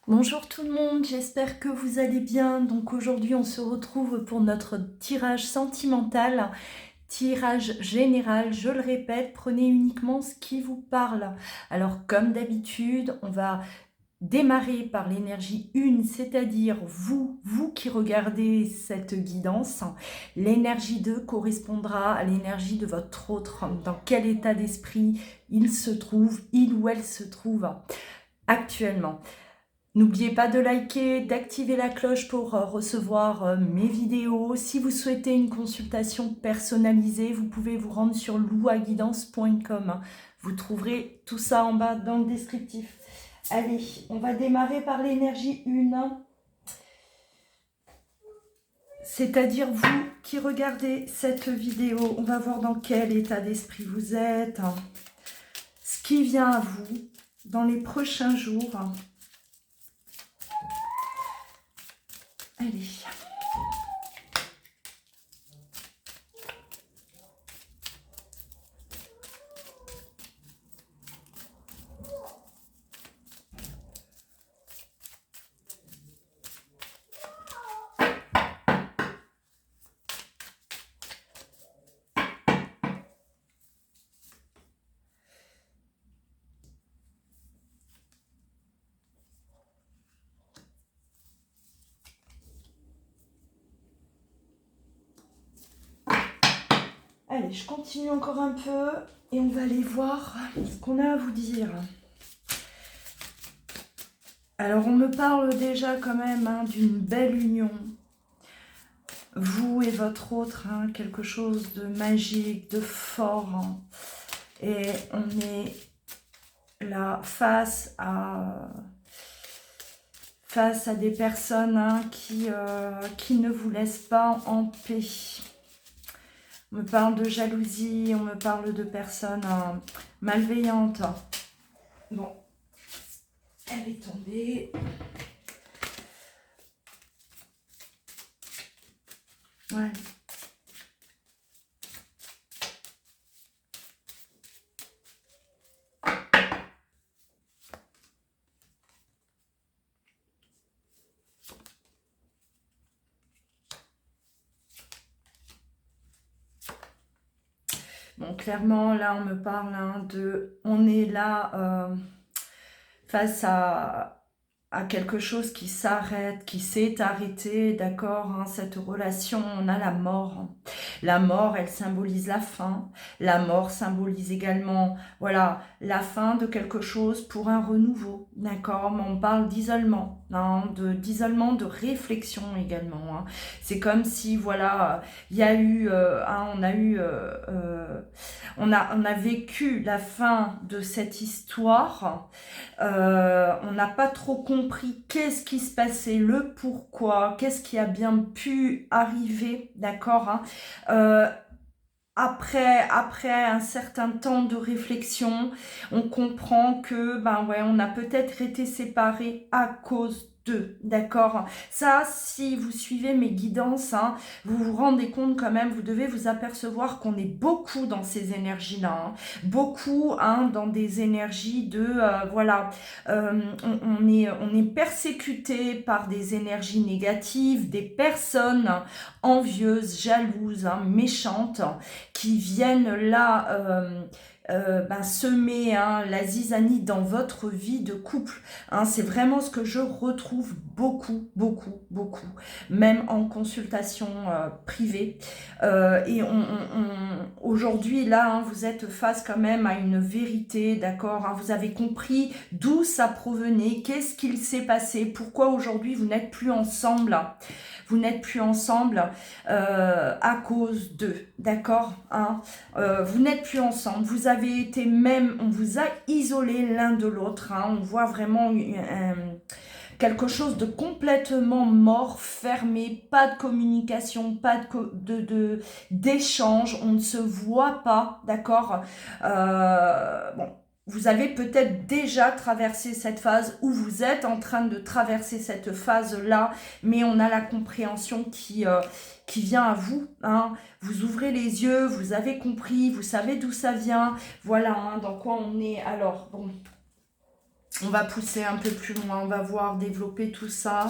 Bonjour tout le monde, j'espère que vous allez bien. Donc aujourd'hui, on se retrouve pour notre tirage sentimental, tirage général. Je le répète, prenez uniquement ce qui vous parle. Alors comme d'habitude, on va démarrer par l'énergie 1, c'est-à-dire vous qui regardez cette guidance. L'énergie 2 correspondra à l'énergie de votre autre. Dans quel état d'esprit il se trouve, il ou elle se trouve actuellement. N'oubliez pas de liker, d'activer la cloche pour recevoir mes vidéos. Si vous souhaitez une consultation personnalisée, vous pouvez vous rendre sur louaguidance.com. Vous trouverez tout ça en bas dans le descriptif. Allez, on va démarrer par l'énergie 1. C'est-à-dire vous qui regardez cette vidéo. On va voir dans quel état d'esprit vous êtes. Ce qui vient à vous dans les prochains jours. Allez. Allez, je continue encore un peu et on va aller voir ce qu'on a à vous dire. Alors, on me parle déjà quand même d'une belle union. Vous et votre autre, quelque chose de magique, de fort. Et on est là face à des personnes qui ne vous laissent pas en paix. On me parle de jalousie, on me parle de personnes malveillantes. Bon, elle est tombée. Ouais. Bon, clairement, là, on me parle de... On est là face à quelque chose qui s'arrête, qui s'est arrêté, d'accord, cette relation, on a la mort. La mort, elle symbolise la fin. La mort symbolise également, voilà, la fin de quelque chose pour un renouveau, d'accord. Mais on parle d'isolement, d'isolement, de réflexion également. C'est comme si, voilà, il y a eu, on a vécu la fin de cette histoire. On n'a pas trop compris qu'est-ce qui se passait, le pourquoi, qu'est-ce qui a bien pu arriver, d'accord. Après un certain temps de réflexion, on comprend que on a peut-être été séparés à cause d'eux, d'accord. Ça, si vous suivez mes guidances, vous vous rendez compte quand même, vous devez vous apercevoir qu'on est beaucoup dans ces énergies-là, beaucoup dans des énergies de voilà, on est persécuté par des énergies négatives, des personnes envieuses, jalouses, méchantes, qui viennent là semer la zizanie dans votre vie de couple. C'est vraiment ce que je retrouve beaucoup, beaucoup, beaucoup, même en consultation privée. Et aujourd'hui, là, vous êtes face quand même à une vérité, d'accord. Vous avez compris d'où ça provenait, qu'est-ce qu'il s'est passé, pourquoi aujourd'hui vous n'êtes plus ensemble. Vous n'êtes plus ensemble à cause d'eux, d'accord. Vous n'êtes plus ensemble, vous avez été même, on vous a isolé l'un de l'autre, on voit vraiment quelque chose de complètement mort, fermé, pas de communication, pas d'échange, on ne se voit pas, d'accord. Bon, vous avez peut-être déjà traversé cette phase ou vous êtes en train de traverser cette phase-là, mais on a la compréhension qui vient à vous. Vous ouvrez les yeux, vous avez compris, vous savez d'où ça vient. Voilà dans quoi on est. Alors, bon, On va pousser un peu plus loin, on va voir développer tout ça.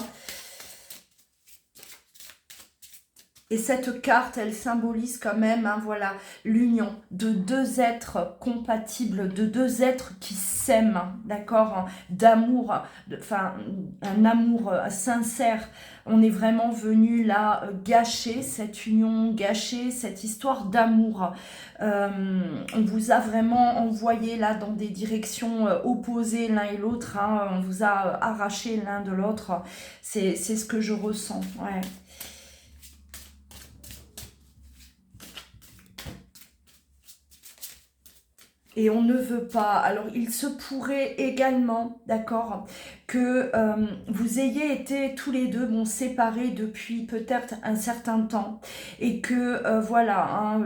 Et cette carte, elle symbolise quand même, hein, voilà, l'union de deux êtres compatibles, de deux êtres qui s'aiment, d'accord, hein, d'amour, enfin, un amour sincère. On est vraiment venu là gâcher cette union, gâcher cette histoire d'amour. On vous a vraiment envoyé là dans des directions opposées l'un et l'autre, hein, on vous a arraché l'un de l'autre. C'est ce que je ressens, ouais. Et on ne veut pas. Alors, il se pourrait également, d'accord, que vous ayez été tous les deux, bon, séparés depuis peut-être un certain temps. Et que, voilà, hein,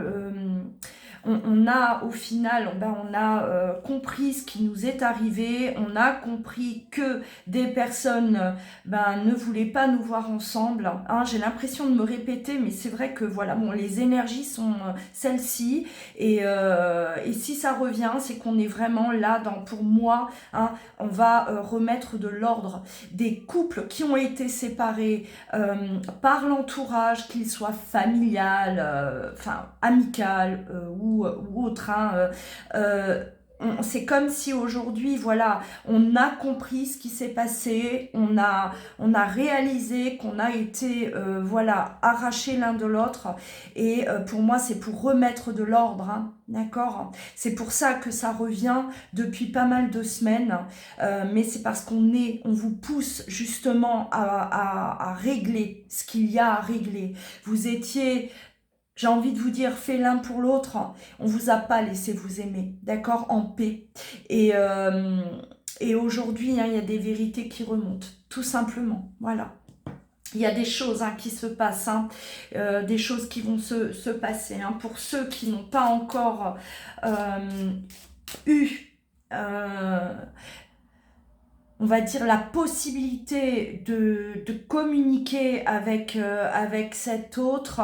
on a au final, ben, on a compris ce qui nous est arrivé. On a compris que des personnes ben, ne voulaient pas nous voir ensemble. Hein. J'ai l'impression de me répéter, mais c'est vrai que, voilà, bon, les énergies sont celles-ci. Et si ça revient, c'est qu'on est vraiment là, pour moi, hein, on va remettre de l'ordre. Des couples qui ont été séparés par l'entourage, qu'il soit familial, enfin amical ou autre, hein, c'est comme si aujourd'hui, voilà, on a compris ce qui s'est passé, on a réalisé qu'on a été, voilà, arrachés l'un de l'autre. Et pour moi, c'est pour remettre de l'ordre, hein, d'accord? C'est pour ça que ça revient depuis pas mal de semaines, mais c'est parce on vous pousse justement à régler ce qu'il y a à régler. Vous étiez... J'ai envie de vous dire, fait l'un pour l'autre, on vous a pas laissé vous aimer, d'accord, en paix. Et aujourd'hui, hein, il y a des vérités qui remontent, tout simplement, voilà. Il y a des choses hein, qui se passent, hein, des choses qui vont se passer. Hein, pour ceux qui n'ont pas encore eu... on va dire la possibilité de communiquer avec cet autre,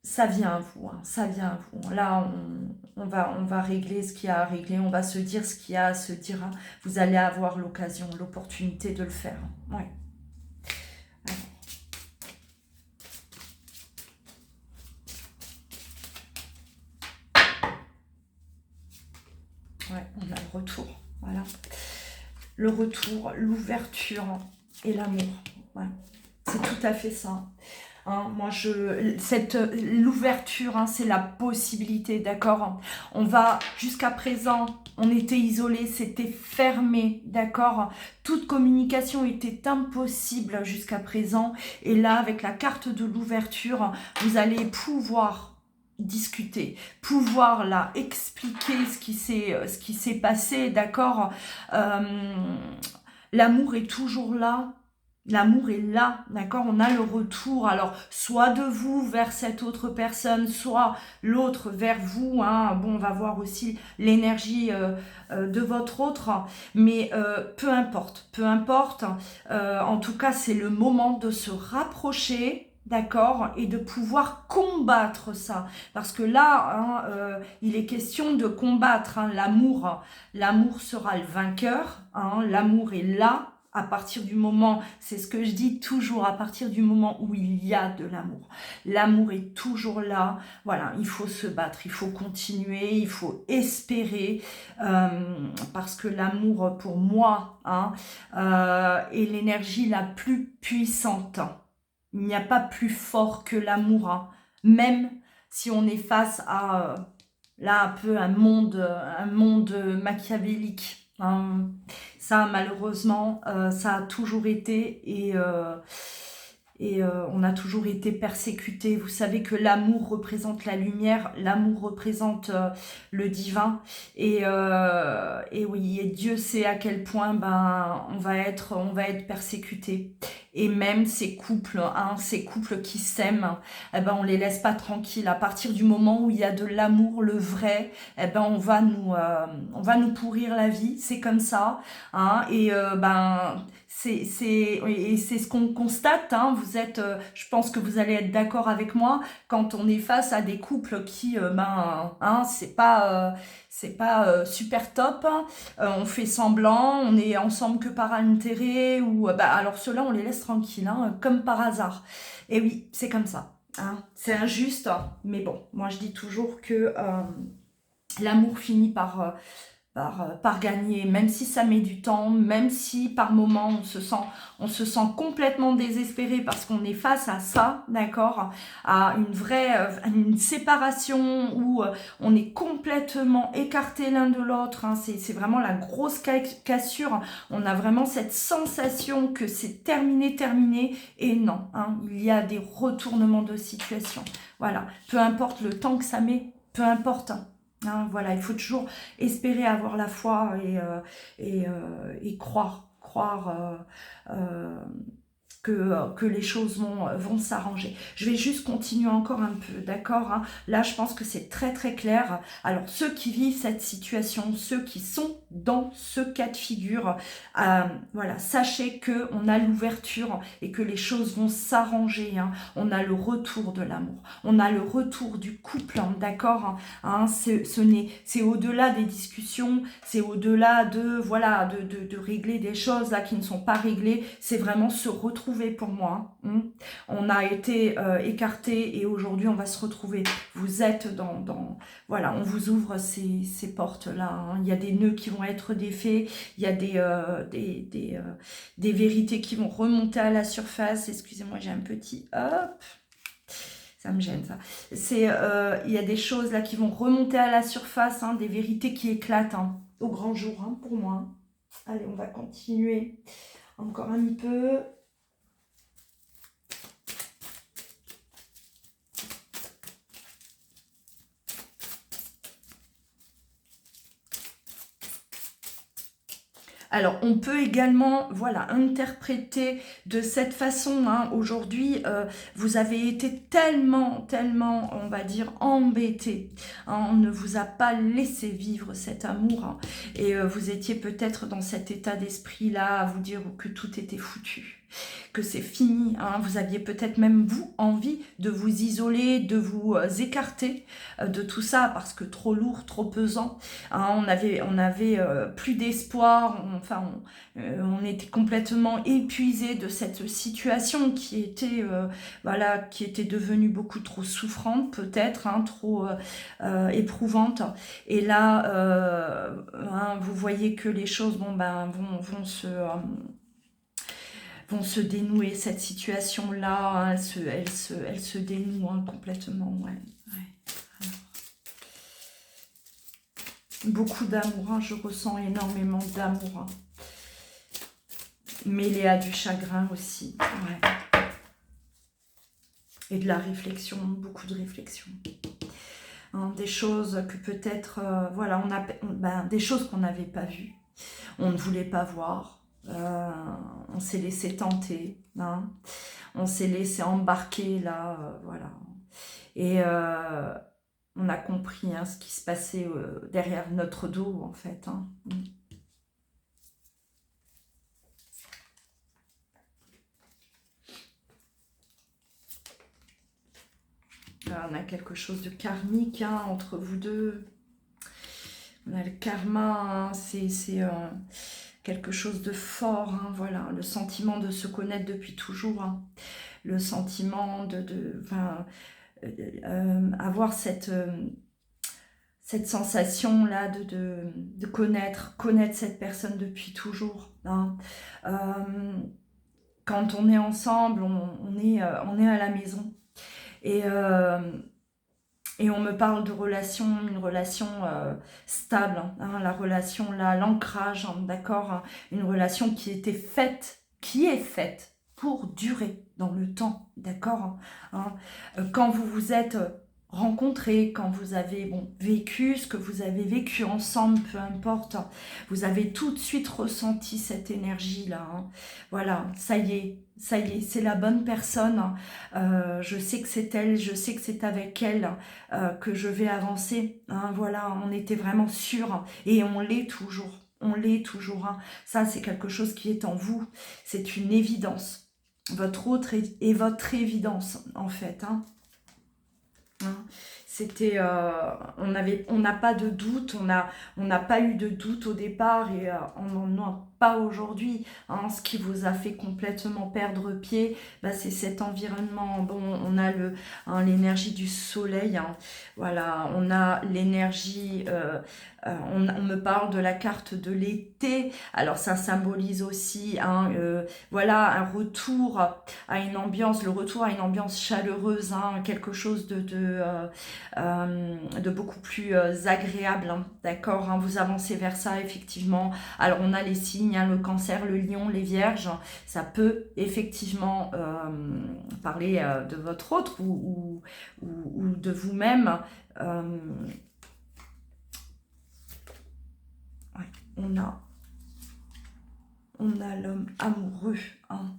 ça vient à vous, hein, ça vient à vous. Là, on va régler ce qu'il y a à régler, on va se dire ce qu'il y a à se dire. Hein. Vous allez avoir l'occasion, l'opportunité de le faire. Ouais. Ouais, on a le retour, voilà. Le retour, l'ouverture et l'amour. Ouais. C'est tout à fait ça. Hein, moi, l'ouverture, hein, c'est la possibilité, d'accord? On va, jusqu'à présent, on était isolés, c'était fermé, d'accord? Toute communication était impossible jusqu'à présent. Et là, avec la carte de l'ouverture, vous allez pouvoir discuter, pouvoir là expliquer ce qui s'est passé, d'accord. L'amour est toujours là. L'amour est là, d'accord? On a le retour, alors soit de vous vers cette autre personne, soit l'autre vers vous. Hein. Bon, on va voir aussi l'énergie de votre autre, mais peu importe, peu importe. En tout cas, c'est le moment de se rapprocher, d'accord, et de pouvoir combattre ça. Parce que là, hein, il est question de combattre hein, l'amour. L'amour sera le vainqueur, hein, l'amour est là. À partir du moment, c'est ce que je dis toujours, à partir du moment où il y a de l'amour. L'amour est toujours là. Voilà, il faut se battre, il faut continuer, il faut espérer. Parce que l'amour, pour moi, hein, est l'énergie la plus puissante. Il n'y a pas plus fort que l'amour, hein. Même si on est face à, là, un peu un monde machiavélique. Hein. Ça, malheureusement, ça a toujours été et on a toujours été persécutés. Vous savez que l'amour représente la lumière, l'amour représente le divin. Et oui, et Dieu sait à quel point ben, on va être persécutés. Et même ces couples, hein, ces couples qui s'aiment, eh ben, on les laisse pas tranquilles. À partir du moment où il y a de l'amour, le vrai, eh ben, on va nous pourrir la vie. C'est comme ça. Hein, et ben... c'est ce qu'on constate, hein, je pense que vous allez être d'accord avec moi, quand on est face à des couples qui, ben, hein, c'est pas super top, hein. On fait semblant, on est ensemble que par intérêt, ou bah, alors ceux-là on les laisse tranquilles, hein, comme par hasard. Et oui, c'est comme ça, hein. C'est injuste, hein, mais bon, moi je dis toujours que l'amour finit par gagner, même si ça met du temps, même si par moments on se sent complètement désespéré parce qu'on est face à ça, d'accord, à une vraie une séparation où on est complètement écarté l'un de l'autre, hein, c'est vraiment la grosse cassure, on a vraiment cette sensation que c'est terminé, et non, hein, il y a des retournements de situation, voilà, peu importe le temps que ça met, peu importe, hein, voilà, il faut toujours espérer avoir la foi et croire que les choses vont s'arranger. Je vais juste continuer encore un peu, d'accord, hein. Là, je pense que c'est très très clair. Alors, ceux qui vivent cette situation, ceux qui sont dans ce cas de figure, voilà, sachez qu'on a l'ouverture et que les choses vont s'arranger, hein. On a le retour de l'amour, on a le retour du couple, hein, d'accord, hein, c'est au-delà des discussions, c'est au-delà de, voilà, de régler des choses là qui ne sont pas réglées, c'est vraiment se retrouver pour moi, hein. On a été écartés et aujourd'hui on va se retrouver. Vous êtes voilà, on vous ouvre ces portes-là, hein. Il y a des nœuds qui vont être défaits, il y a des vérités qui vont remonter à la surface. Excusez-moi, j'ai un petit... Hop, ça me gêne ça. Il y a des choses là qui vont remonter à la surface, hein, des vérités qui éclatent, hein, au grand jour, hein, pour moi. Allez, on va continuer encore un peu. Alors, on peut également, voilà, interpréter de cette façon, hein. Aujourd'hui, vous avez été tellement, on va dire, embêté, hein. On ne vous a pas laissé vivre cet amour, hein. Et vous étiez peut-être dans cet état d'esprit-là, à vous dire que tout était foutu, que c'est fini, hein. Vous aviez peut-être même, vous, envie de vous isoler, de vous écarter de tout ça, parce que trop lourd, trop pesant, hein. On avait plus d'espoir, on était complètement épuisé de cette situation qui était, voilà, qui était devenue beaucoup trop souffrante peut-être, hein, trop éprouvante. Et là, hein, vous voyez que les choses vont se dénouer, cette situation-là, hein, elle se dénoue, hein, complètement, ouais. Beaucoup d'amour, hein, je ressens énormément d'amour, hein. Mêlé à du chagrin aussi, ouais. Et de la réflexion, beaucoup de réflexion. Hein, des choses que peut-être, voilà, des choses qu'on n'avait pas vues, on ne voulait pas voir, on s'est laissé tenter, hein, on s'est laissé embarquer là, voilà. Et on a compris, hein, ce qui se passait derrière notre dos, en fait, hein. On a quelque chose de karmique, hein, entre vous deux. On a le karma, hein, c'est quelque chose de fort, hein, voilà. Le sentiment de se connaître depuis toujours, hein. Le sentiment avoir cette sensation-là de connaître cette personne depuis toujours, hein. Quand on est ensemble, on est à la maison. Et on me parle de une relation stable, hein, la relation là, l'ancrage, hein, d'accord, hein, une relation qui est faite pour durer dans le temps, d'accord, hein. Quand vous vous êtes rencontrés, quand vous avez vécu ce que vous avez vécu ensemble, peu importe, vous avez tout de suite ressenti cette énergie-là, hein. Voilà, ça y est, c'est la bonne personne, je sais que c'est elle, je sais que c'est avec elle que je vais avancer, hein, voilà, on était vraiment sûrs, et on l'est toujours, hein. Ça, c'est quelque chose qui est en vous, c'est une évidence, votre autre et votre évidence, en fait, hein. C'était, on n'a pas de doute, on n'a pas eu de doute au départ et on n'en a pas aujourd'hui. Hein. Ce qui vous a fait complètement perdre pied, bah, c'est cet environnement. Bon, on a l'énergie du soleil, hein. Voilà, on a l'énergie, on me parle de la carte de l'été. Alors ça symbolise aussi, hein, voilà, un retour à une ambiance, le retour à une ambiance chaleureuse, hein, quelque chose de beaucoup plus agréable, hein, d'accord, hein, vous avancez vers ça effectivement. Alors on a les signes, hein, le cancer, le lion, les vierges, ça peut effectivement parler de votre autre ou de vous-même. Ouais, on a l'homme amoureux, hein.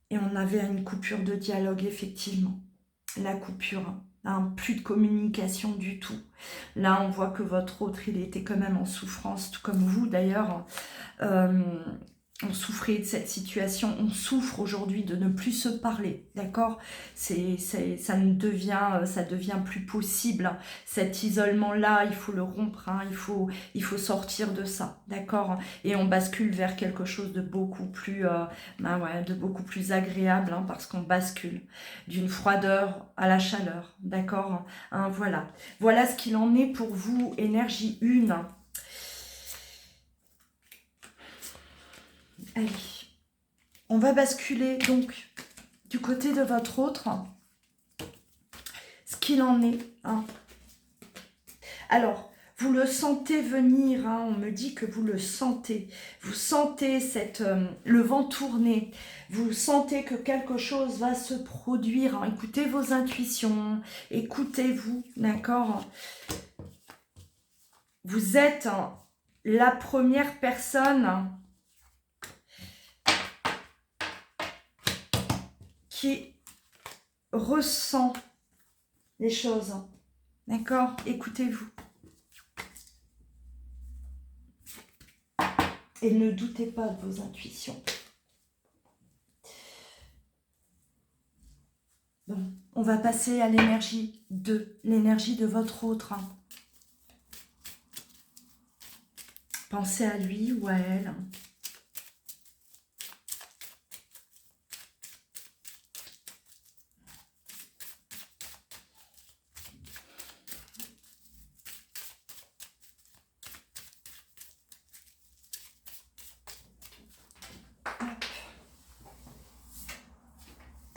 Et on avait une coupure de dialogue, effectivement. La coupure, hein, plus de communication du tout. Là, on voit que votre autre, il était quand même en souffrance, tout comme vous d'ailleurs. On souffrait de cette situation, on souffre aujourd'hui de ne plus se parler, d'accord, ça devient plus possible. Cet isolement-là, il faut le rompre, hein, il faut sortir de ça, d'accord, et on bascule vers quelque chose de beaucoup plus, de beaucoup plus agréable, hein, parce qu'on bascule d'une froideur à la chaleur, d'accord, hein, voilà ce qu'il en est pour vous, énergie 1. Allez, on va basculer donc du côté de votre autre, ce qu'il en est, hein. Alors, vous le sentez venir, hein, on me dit que vous le sentez. Vous sentez le vent tourner, vous sentez que quelque chose va se produire, hein. Écoutez vos intuitions, écoutez-vous, d'accord. Vous êtes la première personne qui ressent les choses. D'accord? Écoutez-vous. Et ne doutez pas de vos intuitions. Bon, on va passer à l'énergie 2, l'énergie de votre autre. Pensez à lui ou à elle.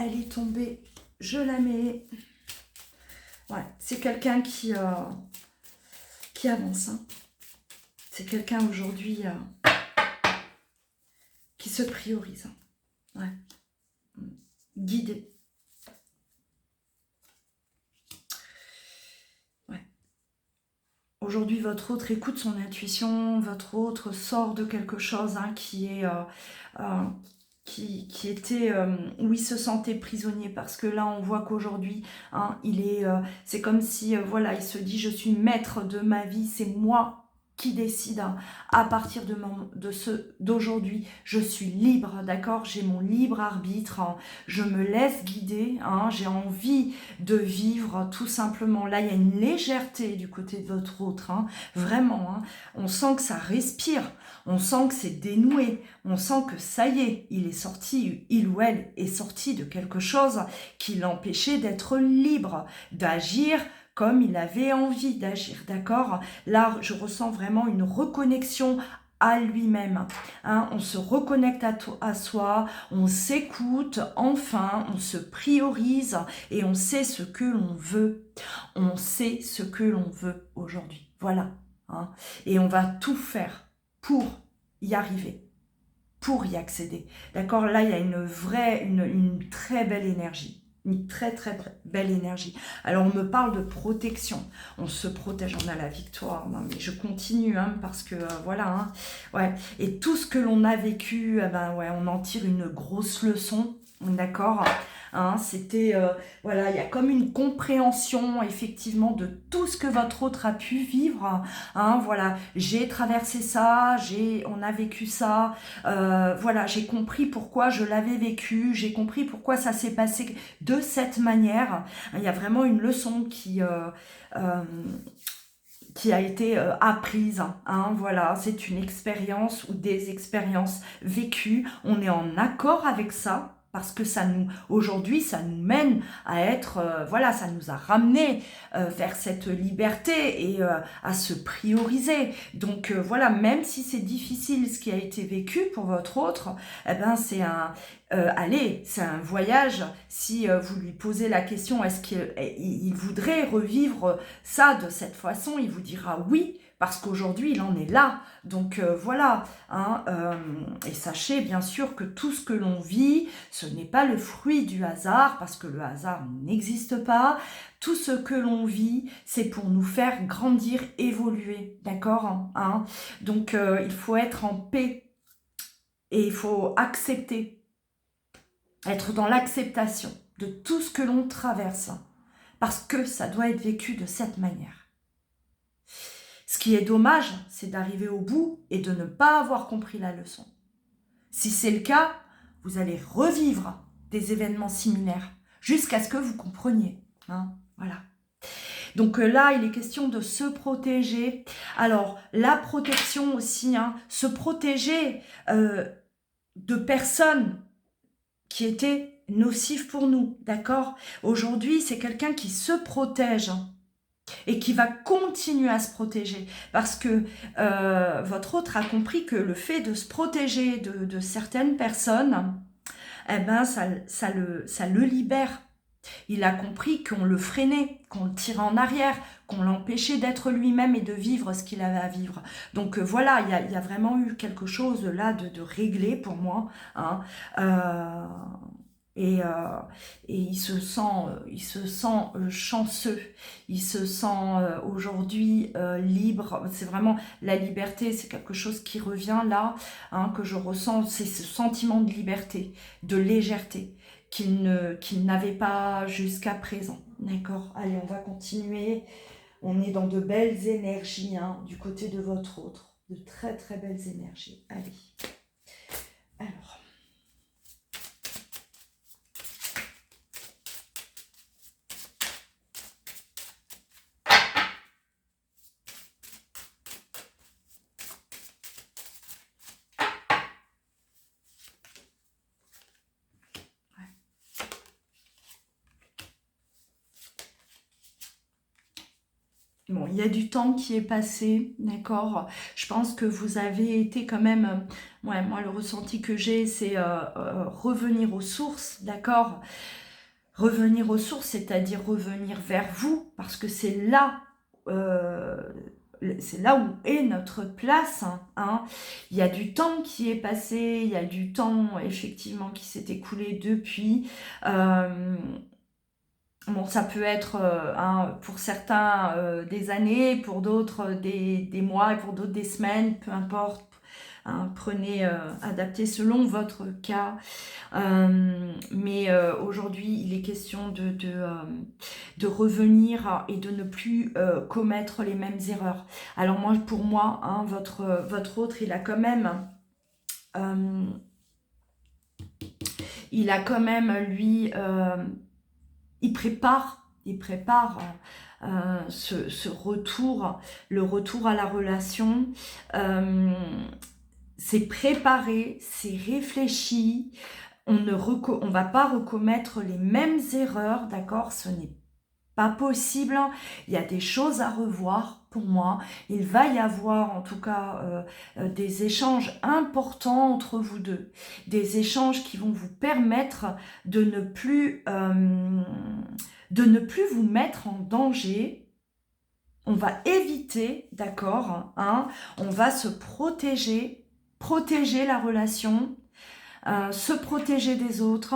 Elle est tombée, je la mets. Ouais, c'est quelqu'un qui avance. Hein. C'est quelqu'un aujourd'hui qui se priorise. Ouais. Guidé. Ouais. Aujourd'hui, votre autre écoute son intuition, votre autre sort de quelque chose, hein, qui est... qui était où il se sentait prisonnier, parce que là on voit qu'aujourd'hui, hein, c'est comme si voilà, il se dit je suis maître de ma vie, c'est moi qui décide, hein. À partir d'aujourd'hui, je suis libre, d'accord, j'ai mon libre arbitre, hein. Je me laisse guider, hein. J'ai envie de vivre tout simplement. Là il y a une légèreté du côté de votre autre, hein. Vraiment, hein. On sent que ça respire, on sent que c'est dénoué, on sent que ça y est, il ou elle est sorti de quelque chose qui l'empêchait d'être libre, d'agir comme il avait envie d'agir, d'accord? Là, je ressens vraiment une reconnexion à lui-même, hein. On se reconnecte à soi, on s'écoute, enfin, on se priorise et on sait ce que l'on veut. On sait ce que l'on veut aujourd'hui, voilà, hein. Et on va tout faire pour y arriver, pour y accéder, d'accord? Là, il y a une très belle énergie. Une très très belle énergie. Alors on me parle de protection, on se protège, on a la victoire. Non mais je continue, hein, parce que voilà, hein, ouais. Et tout ce que l'on a vécu, ouais, on en tire une grosse leçon, D'accord, hein, c'était, voilà, il y a comme une compréhension effectivement de tout ce que votre autre a pu vivre, hein, voilà. J'ai traversé ça, on a vécu ça, voilà, j'ai compris pourquoi je l'avais vécu, j'ai compris pourquoi ça s'est passé de cette manière. Il y a vraiment une leçon euh, qui a été apprise, hein, voilà, c'est une expérience ou des expériences vécues, on est en accord avec ça, parce que aujourd'hui, ça nous mène à être, voilà, ça nous a ramené vers cette liberté et à se prioriser. Donc voilà, même si c'est difficile ce qui a été vécu pour votre autre, eh ben allez, c'est un voyage. Si vous lui posez la question, est-ce qu'il voudrait revivre ça de cette façon, il vous dira oui, parce qu'aujourd'hui, il en est là. Donc voilà, hein, et sachez bien sûr que tout ce que l'on vit, ce n'est pas le fruit du hasard, parce que le hasard n'existe pas. Tout ce que l'on vit, c'est pour nous faire grandir, évoluer, d'accord, hein. Donc il faut être en paix et il faut accepter, être dans l'acceptation de tout ce que l'on traverse, parce que ça doit être vécu de cette manière. Ce qui est dommage, c'est d'arriver au bout et de ne pas avoir compris la leçon. Si c'est le cas, vous allez revivre des événements similaires jusqu'à ce que vous compreniez, hein, voilà. Donc là, il est question de se protéger. Alors, la protection aussi, hein, se protéger de personnes qui étaient nocives pour nous, d'accord? Aujourd'hui, c'est quelqu'un qui se protège et qui va continuer à se protéger parce que votre autre a compris que le fait de se protéger de certaines personnes, eh ben, ça le libère. Il a compris qu'on le freinait, qu'on le tirait en arrière, qu'on l'empêchait d'être lui-même et de vivre ce qu'il avait à vivre. Donc voilà, il y a vraiment eu quelque chose là de réglé pour moi, hein. Et, euh, et il se sent chanceux, il se sent aujourd'hui libre. C'est vraiment la liberté, c'est quelque chose qui revient là, hein, que je ressens, c'est ce sentiment de liberté, de légèreté qu'il n'avait pas jusqu'à présent. D'accord, allez, on va continuer. On est dans de belles énergies, hein, du côté de votre autre, de très très belles énergies. Allez, alors. Bon, il y a du temps qui est passé, d'accord. Je pense que vous avez été quand même... ouais, moi, le ressenti que j'ai, c'est revenir aux sources, d'accord. Revenir aux sources, c'est-à-dire revenir vers vous, parce que c'est là où est notre place, hein. Il y a du temps qui est passé, il y a du temps, effectivement, qui s'est écoulé depuis... Bon, ça peut être hein, pour certains des années, pour d'autres des mois et pour d'autres des semaines, peu importe. Hein, prenez, adaptez selon votre cas. Mais aujourd'hui, il est question de revenir et de ne plus commettre les mêmes erreurs. Alors moi, pour moi, hein, votre autre, il a quand même... lui... il prépare ce retour, le retour à la relation. C'est préparé, c'est réfléchi. On va pas recommettre les mêmes erreurs, d'accord? Ce n'est pas possible. Il y a des choses à revoir pour moi. Il va y avoir en tout cas des échanges importants entre vous deux. Des échanges qui vont vous permettre de ne plus vous mettre en danger. On va éviter, d'accord, hein, on va se protéger la relation, se protéger des autres.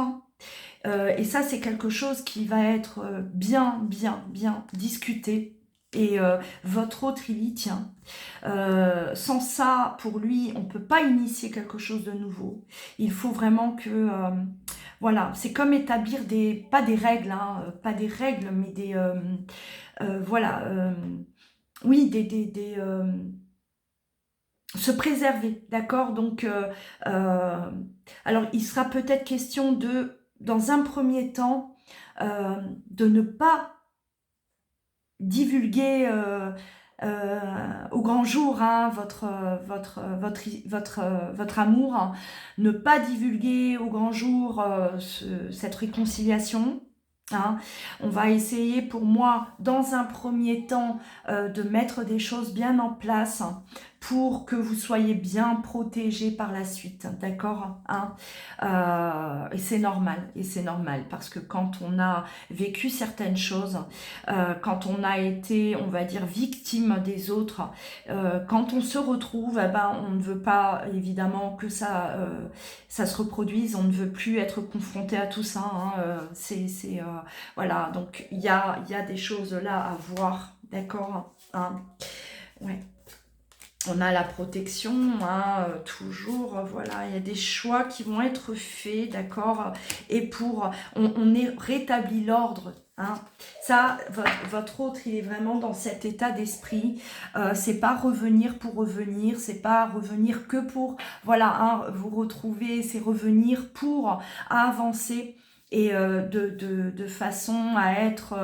Et ça, c'est quelque chose qui va être bien discuté. Et votre autre, il y tient. Sans ça, pour lui, on ne peut pas initier quelque chose de nouveau. Il faut vraiment que voilà, c'est comme établir pas des règles, hein, pas des règles, mais voilà, oui, se préserver, d'accord? Donc, alors il sera peut-être question dans un premier temps, de ne pas divulguer au grand jour, hein, votre amour, hein. Ne pas divulguer au grand jour cette réconciliation. Hein. On va essayer pour moi, dans un premier temps, de mettre des choses bien en place pour que vous soyez bien protégés par la suite, d'accord, hein. Et c'est normal, parce que quand on a vécu certaines choses, quand on a été, on va dire, victime des autres, quand on se retrouve, eh ben, on ne veut pas évidemment que ça se reproduise, on ne veut plus être confronté à tout ça, hein, voilà, donc il y a des choses là à voir, d'accord, hein, ouais. On a la protection, hein, toujours, voilà, il y a des choix qui vont être faits, d'accord, et on est rétabli l'ordre, hein. Ça, votre autre, il est vraiment dans cet état d'esprit, c'est pas revenir pour revenir, c'est pas revenir que pour, voilà, hein, vous retrouver, c'est revenir pour avancer, et de façon à être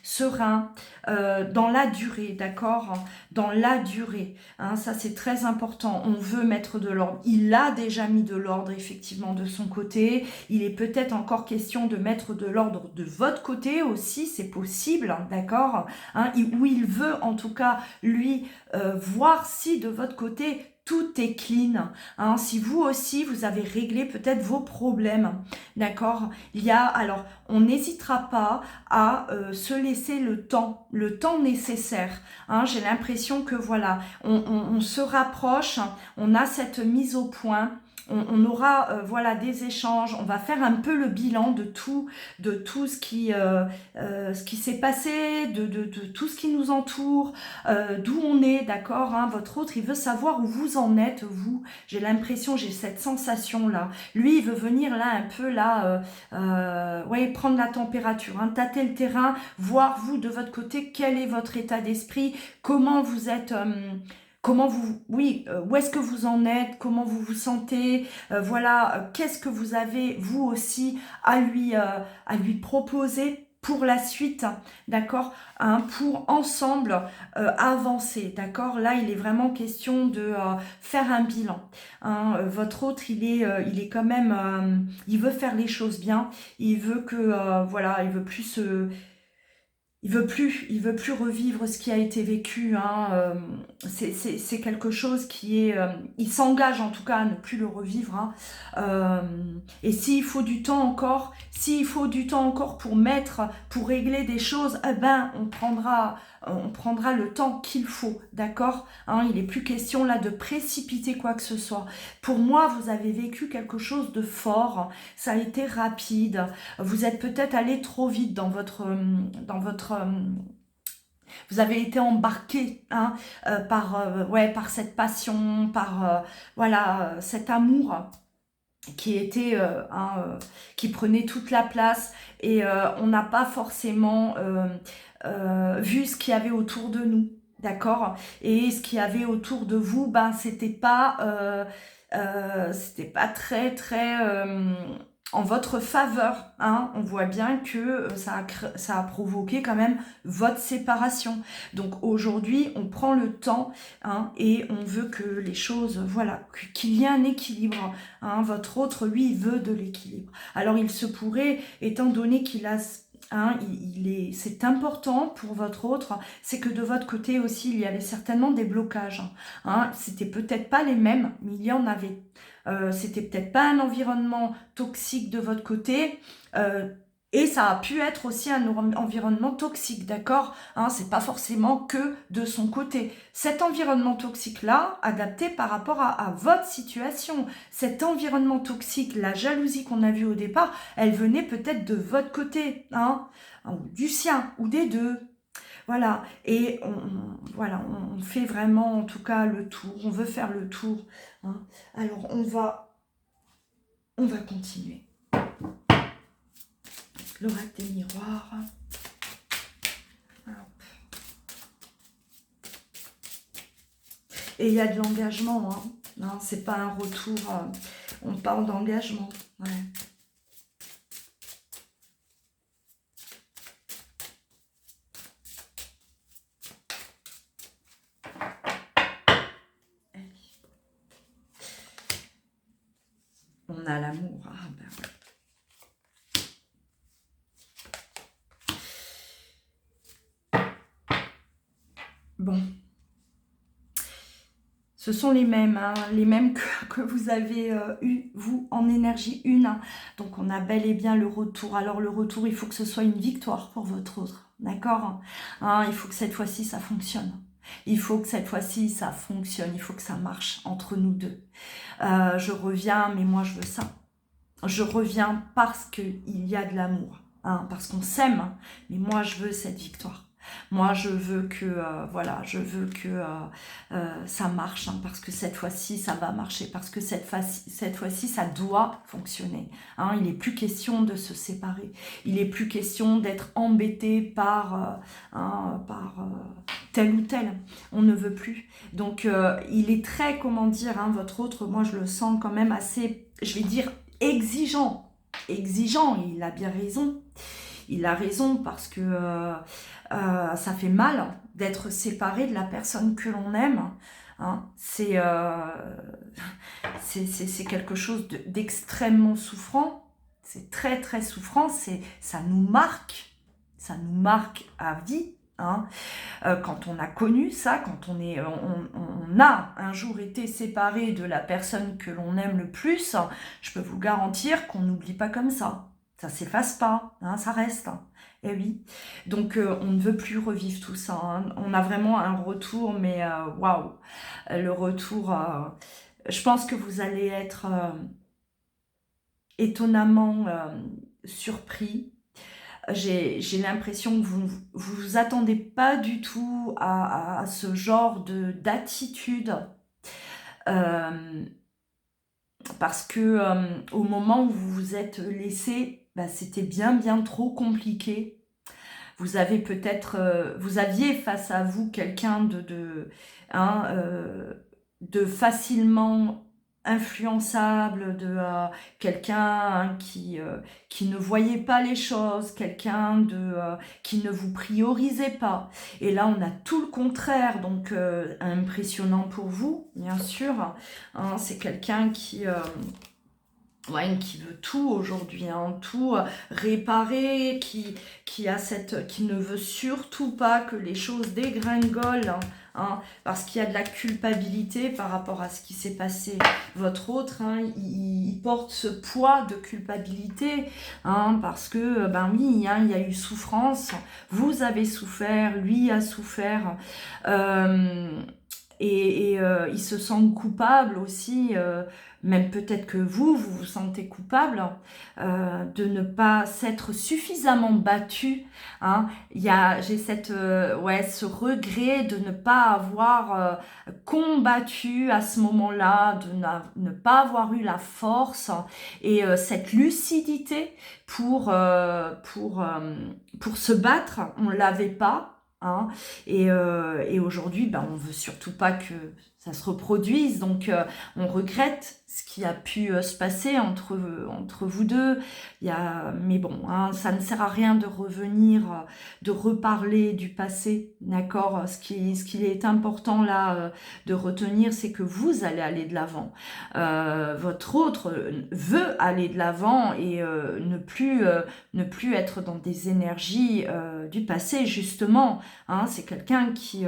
serein dans la durée, d'accord, dans la durée, hein, ça c'est très important. On veut mettre de l'ordre, il a déjà mis de l'ordre effectivement de son côté, il est peut-être encore question de mettre de l'ordre de votre côté aussi, c'est possible, d'accord, hein, où il veut en tout cas lui voir si de votre côté tout est clean, hein, si vous aussi vous avez réglé peut-être vos problèmes, d'accord. Alors on n'hésitera pas à se laisser le temps nécessaire, hein. J'ai l'impression que voilà, on se rapproche, on a cette mise au point, on aura voilà des échanges, on va faire un peu le bilan de tout ce qui s'est passé, de tout ce qui nous entoure, d'où on est, d'accord, hein. Votre autre, il veut savoir où vous en êtes, vous. J'ai l'impression, j'ai cette sensation là. Lui, il veut venir là un peu là, ouais, prendre la température, hein, tâter le terrain, voir vous de votre côté quel est votre état d'esprit, comment vous êtes. Oui, où est-ce que vous en êtes, comment vous vous sentez, voilà, qu'est-ce que vous avez vous aussi à lui proposer pour la suite, d'accord, hein, pour ensemble avancer, d'accord. Là, il est vraiment question de faire un bilan, hein. Votre autre, il est quand même, il veut faire les choses bien, il veut que, voilà, il veut plus revivre ce qui a été vécu, hein. C'est quelque chose qui est... il s'engage en tout cas à ne plus le revivre, hein. Et s'il faut du temps encore, pour régler des choses, eh ben, on prendra le temps qu'il faut, d'accord, hein. Il n'est plus question là de précipiter quoi que ce soit. Pour moi, vous avez vécu quelque chose de fort, ça a été rapide, vous êtes peut-être allé trop vite dans votre vous avez été embarqué, hein, par cette passion, par voilà, cet amour qui était qui prenait toute la place, et on n'a pas forcément vu ce qu'il y avait autour de nous, d'accord, et ce qu'il y avait autour de vous, ben c'était pas très très en votre faveur, hein. On voit bien que ça a provoqué quand même votre séparation. Donc aujourd'hui, on prend le temps, hein, et on veut que les choses, voilà, qu'il y ait un équilibre, hein. Votre autre, lui, il veut de l'équilibre. Alors il se pourrait, étant donné qu'il a... Hein, c'est important pour votre autre, c'est que de votre côté aussi, il y avait certainement des blocages, hein. C'était peut-être pas les mêmes, mais il y en avait. C'était peut-être pas un environnement toxique de votre côté, et ça a pu être aussi un environnement toxique, d'accord, hein, c'est pas forcément que de son côté. Cet environnement toxique-là, adapté par rapport à votre situation, cet environnement toxique, la jalousie qu'on a vue au départ, elle venait peut-être de votre côté, hein, ou du sien, ou des deux. Voilà, et voilà, on fait vraiment en tout cas le tour, on veut faire le tour, hein. Alors on va continuer. L'oracle des miroirs. Hop. Et il y a de l'engagement, hein. Non, c'est pas un retour, on parle d'engagement. Ouais. On a l'amour. Ah ben ouais. Bon. Ce sont les mêmes, hein, les mêmes que vous avez eu, vous, en énergie 1. Donc, on a bel et bien le retour. Alors, le retour, il faut que ce soit une victoire pour votre autre. D'accord, hein, il faut que cette fois-ci, ça fonctionne. Il faut que cette fois-ci, ça fonctionne. Il faut que ça marche entre nous deux. Je reviens, mais moi, je veux ça. Je reviens parce qu'il y a de l'amour. Hein, parce qu'on s'aime. Mais moi, je veux cette victoire. Moi, je veux que, voilà, je veux que ça marche, hein, parce que cette fois-ci, ça va marcher, parce que cette fois-ci, ça doit fonctionner. Hein, il n'est plus question de se séparer. Il n'est plus question d'être embêté par, tel ou tel. On ne veut plus. Donc, il est très, comment dire, hein, votre autre, moi, je le sens quand même assez, je vais dire, exigeant. Exigeant, il a bien raison. Il a raison parce que ça fait mal d'être séparé de la personne que l'on aime. Hein. C'est quelque chose d'extrêmement souffrant. C'est très très souffrant. Ça nous marque à vie. Hein. Quand on a connu ça, quand on a un jour été séparé de la personne que l'on aime le plus, je peux vous garantir qu'on n'oublie pas comme ça. Ça s'efface pas, hein, ça reste. Et oui, donc on ne veut plus revivre tout ça. Hein. On a vraiment un retour, mais waouh, le retour. Je pense que vous allez être étonnamment surpris. J'ai l'impression que vous attendez pas du tout à ce genre d'attitude. Parce que au moment où vous vous êtes laissé, bah, c'était bien trop compliqué. Vous avez peut-être, vous aviez face à vous quelqu'un de facilement influençable, quelqu'un qui ne voyait pas les choses, quelqu'un qui ne vous priorisait pas. Et là, on a tout le contraire, donc impressionnant pour vous, bien sûr. Hein, c'est quelqu'un qui veut tout aujourd'hui, hein, tout réparer, qui ne veut surtout pas que les choses dégringolent, hein, parce qu'il y a de la culpabilité par rapport à ce qui s'est passé. Votre autre, hein, il porte ce poids de culpabilité, hein, parce que, ben oui, hein, il y a eu souffrance, vous avez souffert, lui a souffert, il se sent coupable aussi, même peut-être que vous vous sentez coupable de ne pas s'être suffisamment battu. Hein. J'ai ce regret de ne pas avoir combattu à ce moment-là, de ne pas avoir eu la force et cette lucidité pour se battre. On l'avait pas. Hein, et aujourd'hui, ben, on veut surtout pas que ça se reproduise, donc on regrette ce qui a pu se passer entre vous deux. Mais bon, hein, ça ne sert à rien de revenir, de reparler du passé, d'accord. Ce qui est important là de retenir, c'est que vous allez aller de l'avant. Votre autre veut aller de l'avant et ne plus être dans des énergies du passé, justement. Hein, c'est quelqu'un qui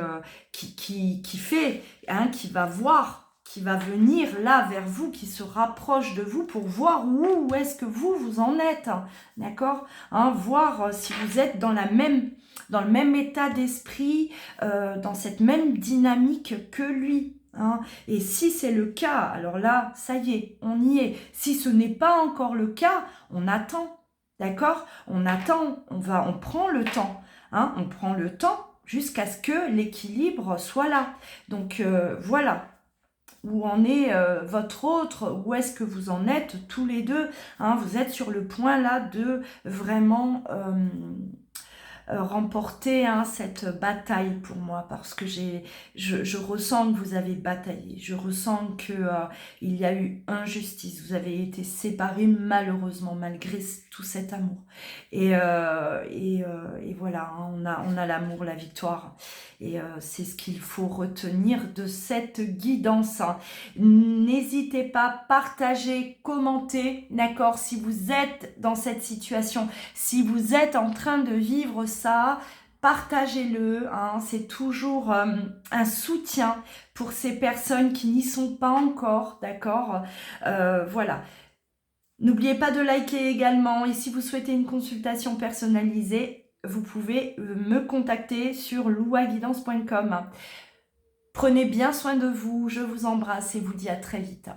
fait, hein, qui va voir, qui va venir là vers vous, qui se rapproche de vous pour voir où est-ce que vous en êtes, hein, d'accord, hein, voir si vous êtes dans le même état d'esprit, dans cette même dynamique que lui. Hein. Et si c'est le cas, alors là, ça y est, on y est. Si ce n'est pas encore le cas, on attend, d'accord, on attend, on prend le temps, hein, on prend le temps jusqu'à ce que l'équilibre soit là. Donc voilà. où en est votre autre, où est-ce que vous en êtes tous les deux, hein, vous êtes sur le point là de vraiment remporter cette bataille pour moi, parce que je ressens que vous avez bataillé, je ressens que il y a eu injustice, vous avez été séparés malheureusement malgré tout cet amour, et voilà, hein, on a l'amour, la victoire, et c'est ce qu'il faut retenir de cette guidance, hein. N'hésitez pas, partagez, commentez, d'accord, si vous êtes dans cette situation, si vous êtes en train de vivre ça, partagez-le, hein, c'est toujours un soutien pour ces personnes qui n'y sont pas encore, d'accord, voilà. N'oubliez pas de liker également, et si vous souhaitez une consultation personnalisée, vous pouvez me contacter sur louaguidance.com. Prenez bien soin de vous, je vous embrasse et vous dis à très vite.